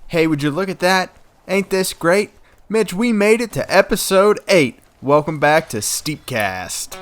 Hey, would you look at that? Ain't this great? Mitch, we made it to episode 8. Welcome back to STEEPCAST.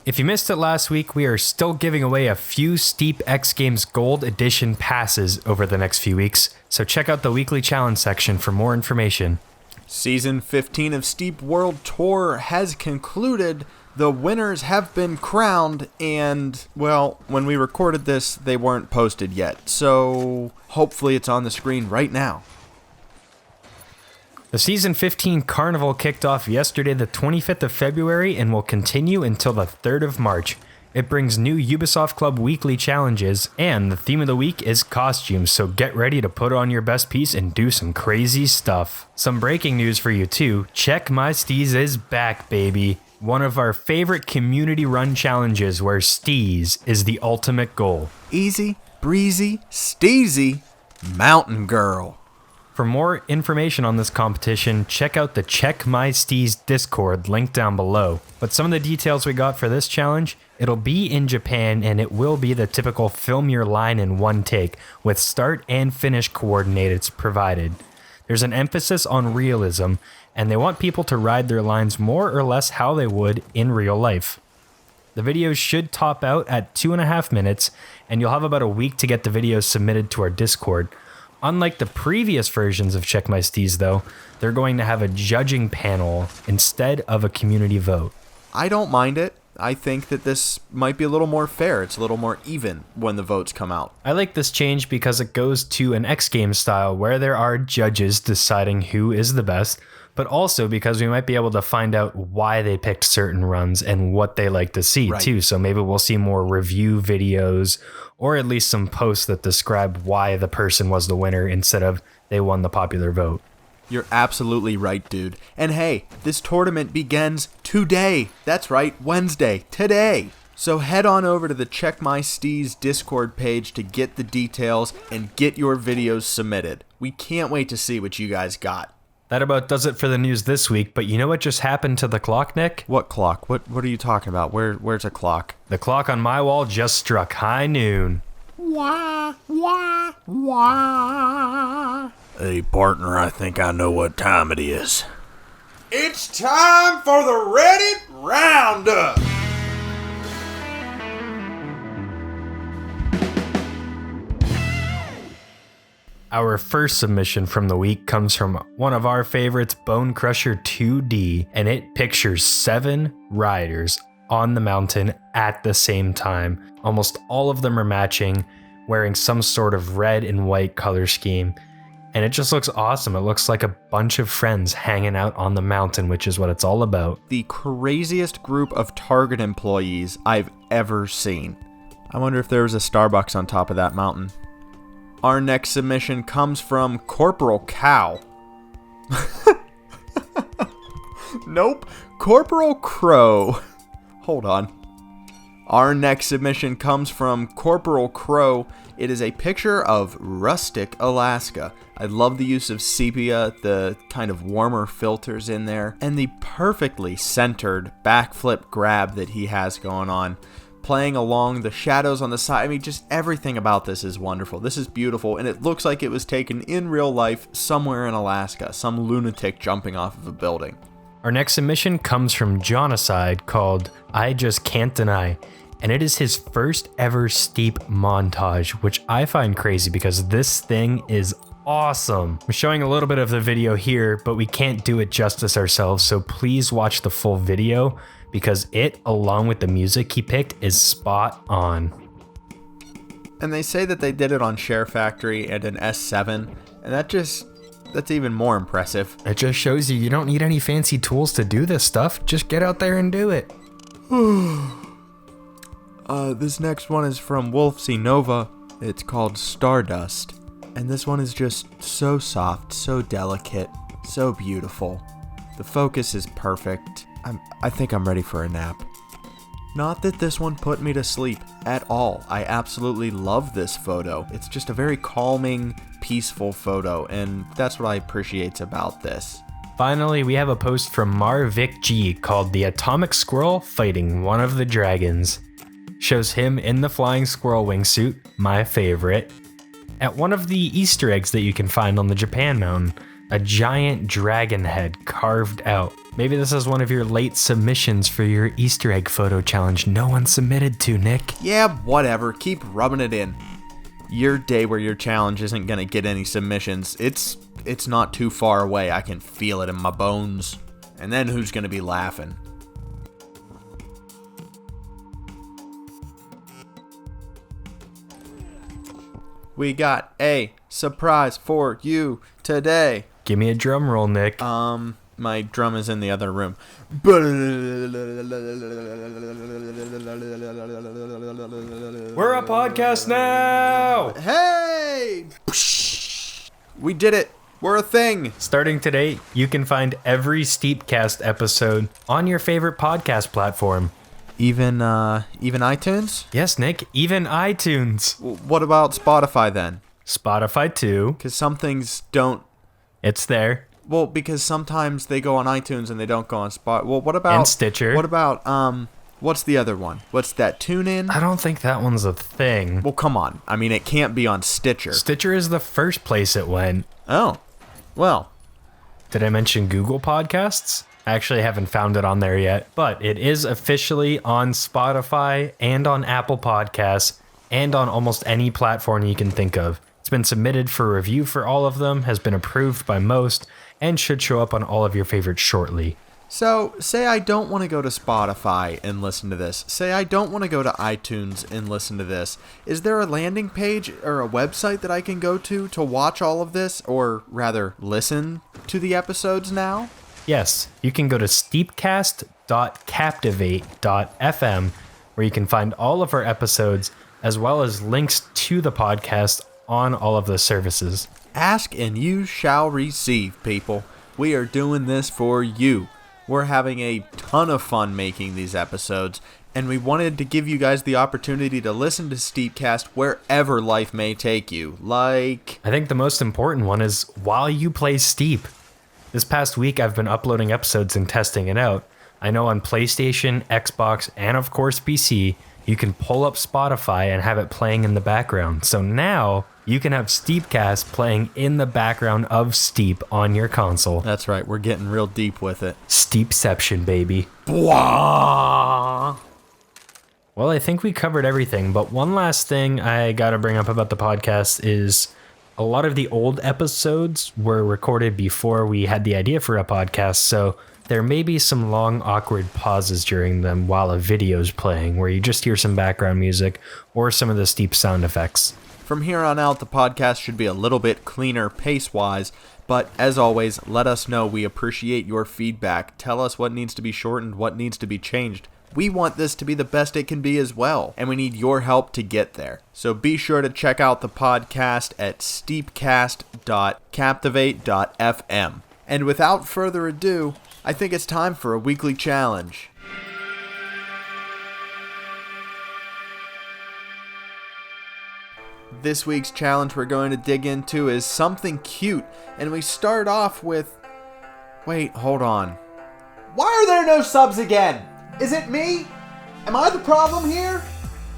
If you missed it last week, we are still giving away a few Steep X Games Gold Edition passes over the next few weeks, so check out the weekly challenge section for more information. Season 15 of Steep World Tour has concluded. The winners have been crowned, and, well, when we recorded this, they weren't posted yet, so hopefully it's on the screen right now. The Season 15 Carnival kicked off yesterday the 25th of February and will continue until the 3rd of March. It brings new Ubisoft Club weekly challenges, and the theme of the week is costumes, so get ready to put on your best piece and do some crazy stuff. Some breaking news for you too, Check My Steez is back, baby. One of our favorite community-run challenges where Steez is the ultimate goal. Easy, breezy, steezy, mountain girl. For more information on this competition, check out the Check My Steez Discord linked down below. But some of the details we got for this challenge, it'll be in Japan and it will be the typical film your line in one take, with start and finish coordinates provided. There's an emphasis on realism, and they want people to ride their lines more or less how they would in real life. The videos should top out at 2.5 minutes, and you'll have about a week to get the videos submitted to our Discord. Unlike the previous versions of Check My Steez, though, they're going to have a judging panel instead of a community vote. I don't mind it. I think that this might be a little more fair. It's a little more even when the votes come out. I like this change because it goes to an X Games style where there are judges deciding who is the best, but also because we might be able to find out why they picked certain runs and what they like to see too. So maybe we'll see more review videos or at least some posts that describe why the person was the winner instead of they won the popular vote. You're absolutely right, dude. And hey, this tournament begins today. That's right, Wednesday, today. So head on over to the Check My Steez Discord page to get the details and get your videos submitted. We can't wait to see what you guys got. That about does it for the news this week, but you know what just happened to the clock, Nick? What clock? What are you talking about? Where's a clock? The clock on my wall just struck high noon. Wah, wah, wah. Hey, partner, I think I know what time it is. It's time for the Reddit Roundup. Our first submission from the week comes from one of our favorites, Bone Crusher 2D, and it pictures 7 riders on the mountain at the same time. Almost all of them are matching, wearing some sort of red and white color scheme, and it just looks awesome. It looks like a bunch of friends hanging out on the mountain, which is what it's all about. The craziest group of Target employees I've ever seen. I wonder if there was a Starbucks on top of that mountain. Our next submission comes from Corporal Cow. Nope, Corporal Crow. Hold on. Our next submission comes from Corporal Crow. It is a picture of rustic Alaska. I love the use of sepia, the kind of warmer filters in there, and the perfectly centered backflip grab that he has going on. Playing along the shadows on the side. I mean, just everything about this is wonderful. This is beautiful, and it looks like it was taken in real life somewhere in Alaska. Some lunatic jumping off of a building. Our next submission comes from Jonocide called I Just Can't Deny, and it is his first ever steep montage, which I find crazy because this thing is awesome. I'm showing a little bit of the video here, but we can't do it justice ourselves, so please watch the full video because it, along with the music he picked, is spot on. And they say that they did it on Share Factory and an S7, and that's even more impressive. It just shows you don't need any fancy tools to do this stuff. Just get out there and do it. This next one is from Wolfsy Nova. It's called Stardust. And this one is just so soft, so delicate, so beautiful. The focus is perfect. I think I'm ready for a nap. Not that this one put me to sleep at all. I absolutely love this photo. It's just a very calming, peaceful photo, and that's what I appreciate about this. Finally, we have a post from Marvic G called The Atomic Squirrel Fighting One of the Dragons. Shows him in the flying squirrel wingsuit, my favorite, at one of the Easter eggs that you can find on the Japan Mountain, a giant dragon head carved out. Maybe this is one of your late submissions for your Easter egg photo challenge no one submitted to, Nick. Yeah, whatever. Keep rubbing it in. Your day where your challenge isn't gonna get any submissions. It's not too far away. I can feel it in my bones. And then who's gonna be laughing? We got a surprise for you today. Give me a drum roll, Nick. My drum is in the other room. We're a podcast now! Hey! We did it. We're a thing. Starting today, you can find every STEEPCAST episode on your favorite podcast platform. Even iTunes? Yes, Nick, even iTunes. What about Spotify then? Spotify too. Because some things don't. It's there. Well, because sometimes they go on iTunes and they don't go on Spotify. Well, what about... And Stitcher. What about, what's the other one? What's that, TuneIn? I don't think that one's a thing. Well, come on. I mean, it can't be on Stitcher. Stitcher is the first place it went. Oh. Well. Did I mention Google Podcasts? I actually haven't found it on there yet, but it is officially on Spotify and on Apple Podcasts and on almost any platform you can think of. It's been submitted for review for all of them, has been approved by most, and should show up on all of your favorites shortly. So, say I don't want to go to Spotify and listen to this. Say I don't want to go to iTunes and listen to this. Is there a landing page or a website that I can go to watch all of this? Or rather, listen to the episodes now? Yes, you can go to steepcast.captivate.fm, where you can find all of our episodes, as well as links to the podcast on all of the services. Ask and you shall receive, people. We are doing this for you. We're having a ton of fun making these episodes, and we wanted to give you guys the opportunity to listen to STEEPCAST wherever life may take you. Like... I think the most important one is while you play Steep. This past week, I've been uploading episodes and testing it out. I know on PlayStation, Xbox, and of course PC, you can pull up Spotify and have it playing in the background. So now, you can have STEEPCAST playing in the background of Steep on your console. That's right, we're getting real deep with it. Steepception, baby. Bwah! Well, I think we covered everything, but one last thing I gotta bring up about the podcast is a lot of the old episodes were recorded before we had the idea for a podcast, so there may be some long, awkward pauses during them while a video's playing, where you just hear some background music or some of the Steep sound effects. From here on out, the podcast should be a little bit cleaner pace-wise, but as always, let us know. We appreciate your feedback. Tell us what needs to be shortened, what needs to be changed. We want this to be the best it can be as well, and we need your help to get there. So be sure to check out the podcast at steepcast.captivate.fm. And without further ado, I think it's time for a weekly challenge. This week's challenge we're going to dig into is something cute, and we start off with... Wait, hold on. Why are there no subs again? Is it me? Am I the problem here?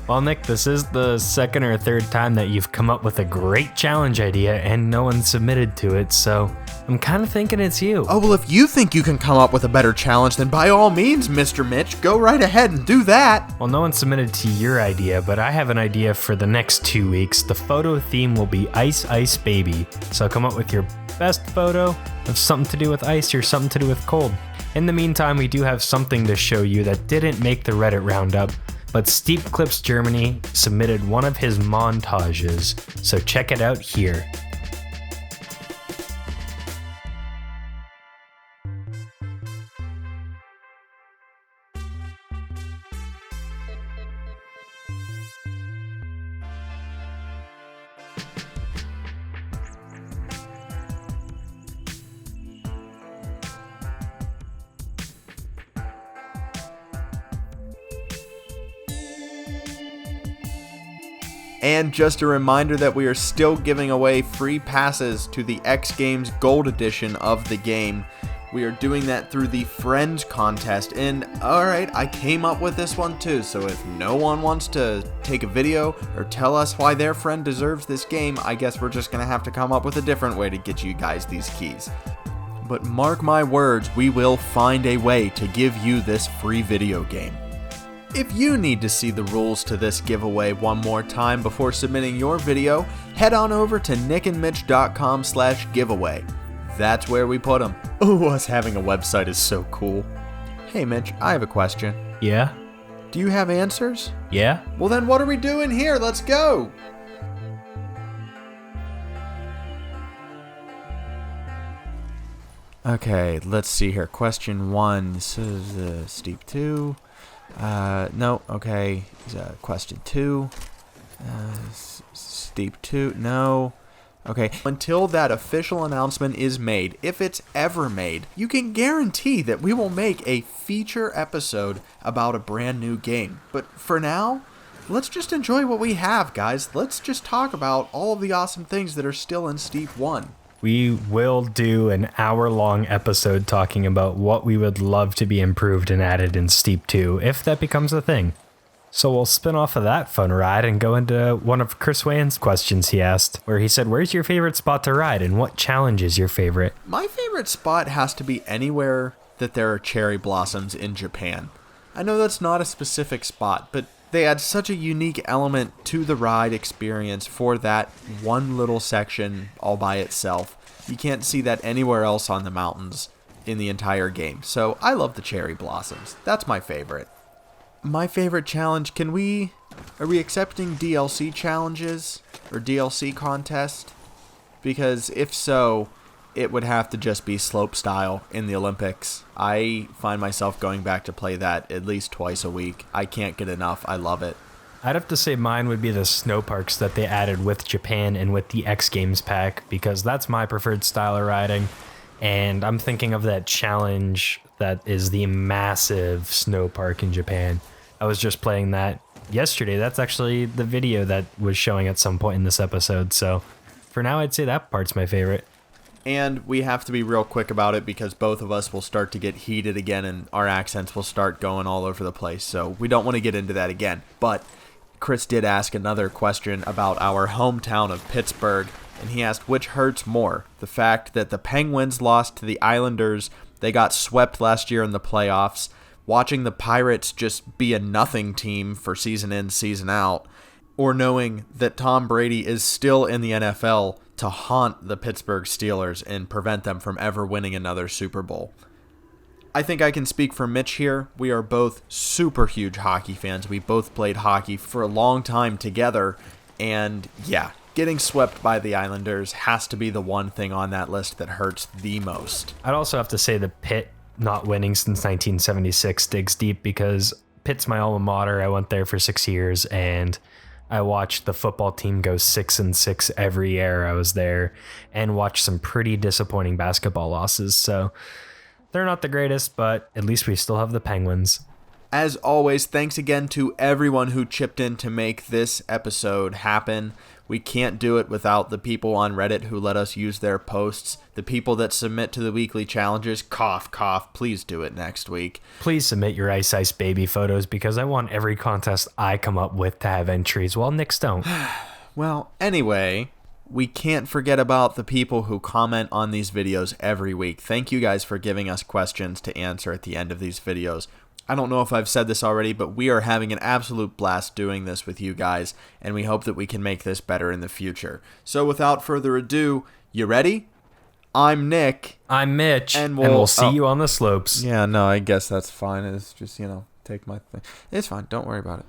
Well, Nick, this is the second or third time that you've come up with a great challenge idea and no one submitted to it, so I'm kind of thinking it's you. Oh, well, if you think you can come up with a better challenge, then by all means, Mr. Mitch, go right ahead and do that. Well, no one submitted to your idea, but I have an idea for the next 2 weeks. The photo theme will be Ice Ice Baby, so come up with your best photo of something to do with ice or something to do with cold. In the meantime, we do have something to show you that didn't make the Reddit roundup, but Steep Clips Germany submitted one of his montages, so check it out here. And just a reminder that we are still giving away free passes to the X Games Gold Edition of the game. We are doing that through the Friends contest. And alright, I came up with this one too, so if no one wants to take a video or tell us why their friend deserves this game, I guess we're just going to have to come up with a different way to get you guys these keys. But mark my words, we will find a way to give you this free video game. If you need to see the rules to this giveaway one more time before submitting your video, head on over to nickandmitch.com/giveaway. That's where we put them. Oh, us having a website is so cool. Hey Mitch, I have a question. Yeah? Do you have answers? Yeah? Well then what are we doing here? Let's go! Okay, let's see here. Question 1. This is Steep 2. No, okay. Question 2. Steep 2. No. Okay, until that official announcement is made, if it's ever made, you can guarantee that we will make a feature episode about a brand new game. But for now, let's just enjoy what we have, guys. Let's just talk about all of the awesome things that are still in Steep 1. We will do an hour-long episode talking about what we would love to be improved and added in Steep 2, if that becomes a thing. So we'll spin off of that fun ride and go into one of Chris Wayne's questions he asked, where he said, where's your favorite spot to ride and what challenge is your favorite? My favorite spot has to be anywhere that there are cherry blossoms in Japan. I know that's not a specific spot, but they add such a unique element to the ride experience for that one little section all by itself. You can't see that anywhere else on the mountains in the entire game. So I love the cherry blossoms. That's my favorite. My favorite challenge, are we accepting DLC challenges or DLC contest? Because if so, it would have to just be slope style in the Olympics. I find myself going back to play that at least twice a week. I can't get enough. I love it. I'd have to say mine would be the snow parks that they added with Japan and with the X Games pack, because that's my preferred style of riding. And I'm thinking of that challenge that is the massive snow park in Japan. I was just playing that yesterday. That's actually the video that was showing at some point in this episode. So for now, I'd say that part's my favorite. And we have to be real quick about it because both of us will start to get heated again and our accents will start going all over the place. So we don't want to get into that again. But Chris did ask another question about our hometown of Pittsburgh. And he asked, which hurts more? The fact that the Penguins lost to the Islanders, they got swept last year in the playoffs, watching the Pirates just be a nothing team for season in, season out, or knowing that Tom Brady is still in the NFL to haunt the Pittsburgh Steelers and prevent them from ever winning another Super Bowl. I think I can speak for Mitch here. We are both super huge hockey fans. We both played hockey for a long time together, and yeah, getting swept by the Islanders has to be the one thing on that list that hurts the most. I'd also have to say the Pitt not winning since 1976 digs deep, because Pitt's my alma mater. I went there for 6 years and I watched the football team go 6-6 every year I was there, and watched some pretty disappointing basketball losses. So they're not the greatest, but at least we still have the Penguins. As always, thanks again to everyone who chipped in to make this episode happen. We can't do it without the people on Reddit who let us use their posts, the people that submit to the weekly challenges. Cough, cough, please do it next week. Please submit your Ice Ice Baby photos, because I want every contest I come up with to have entries, while Nick's don't. Well, anyway, we can't forget about the people who comment on these videos every week. Thank you guys for giving us questions to answer at the end of these videos. I don't know if I've said this already, but we are having an absolute blast doing this with you guys, and we hope that we can make this better in the future. So without further ado, you ready? I'm Nick. I'm Mitch, and we'll see you on the slopes. Yeah, no, I guess that's fine. It's just, take my thing. It's fine. Don't worry about it.